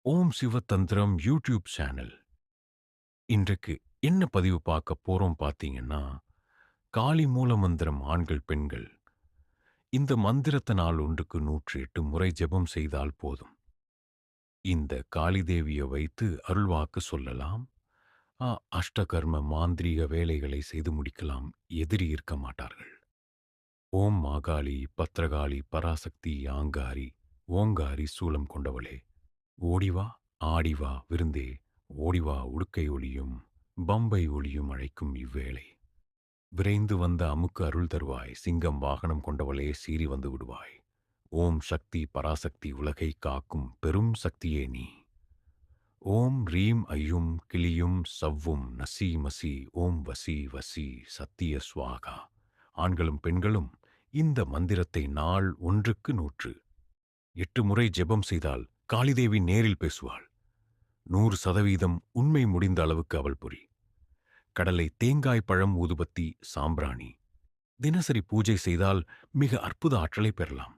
ஓம் சிவதந்திரம் YouTube channel. இன்றைக்கு என்ன பதிவு பார்க்க போறோம் பார்த்தீங்கன்னா, காளி மூல மந்திரம் ஆண்கள், பெண்கள். இந்த மந்திரத்த நாள் ஒன்றுக்கு 108 முறை ஜெபம் செய்தால் போதும். இந்த காளி தேவிய வைத்து அருள்வாக்கு சொல்லலாம். அஷ்டகர்ம மாந்திரீக வேலைகளை செய்து முடிக்கலாம். எதிரி இருக்க மாட்டார்கள். ஓம் மாகாளி, பத்ரகாளி, பராசக்தி, ஆங்காரி, ஓங்காரி சூலம் கொண்டவளே! ஓடிவா, ஆடிவா விருந்தே! ஓடிவா உடுக்கை ஒளியும், பம்பை ஒளியும் அழைக்கும் இவ்வேளை. விரைந்து வந்த அமுக்கு அருள் தருவாய், சிங்கம் வாகனம் கொண்டவளே சீறி வந்து விடுவாய். ஓம் சக்தி பராசக்தி உலகைக் காக்கும் பெரும் சக்தியே நீ. ஓம் ரீம் ஐயும் கிளியும் சவ்வும் நசி மசி ஓம் வசி வசி சத்திய ஸ்வாகா. ஆண்களும் பெண்களும் இந்த மந்திரத்தை நாள் ஒன்றுக்கு 108 முறை ஜெபம் செய்தால் காளிதேவி நேரில் பேசுவாள். 100% உண்மை முடிந்த அளவுக்கு அவள் புரி. கடலை தேங்காய் பழம் ஊதுபத்தி சாம்பிராணி தினசரி பூஜை செய்தால் மிக அற்புத ஆற்றலை பெறலாம்.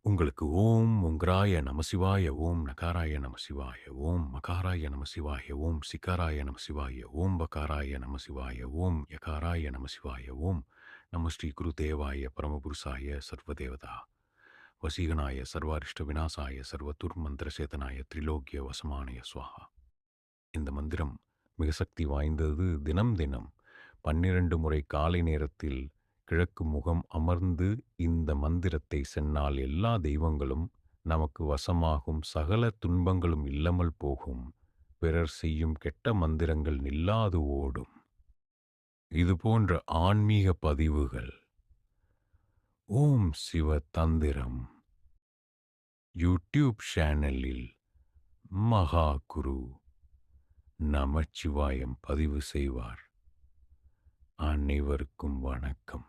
உங்களுக்கு ஓம் உங்கராய நமசிவாய, ஓம் நகாராய நமசிவாய, ஓம் மகாராய நமசிவாய, ஓம் சிகாராய நமசிவாய, ஓம் பகாராய நமசிவாய, ஓம் யகாராய நமசிவாய, ஓம் நம ஸ்ரீ குரு தேவாய பரமபுருஷாய சர்வதேவதா வசீகனாய சர்வாரிஷ்ட விநாசாய சர்வதுர் மந்திரசேதனாய திரிலோக்கிய வசமானய சுவாகா. இந்த மந்திரம் மிக சக்தி வாய்ந்தது. தினம் தினம் 12 முறை காலை நேரத்தில் கிழக்கு முகம் அமர்ந்து இந்த மந்திரத்தை சொன்னால் எல்லா தெய்வங்களும் நமக்கு வசமாகும், சகல துன்பங்களும் இல்லாமல் போகும், பிறர் செய்யும் கெட்ட மந்திரங்கள் நில்லாது ஓடும். இது போன்ற ஆன்மீக பதிவுகள் ஓம் சிவ தந்திரம் யூடியூப் சேனலில் மகா குரு நமச்சிவாயம் பதிவு செய்வார். அனைவருக்கும் வணக்கம்.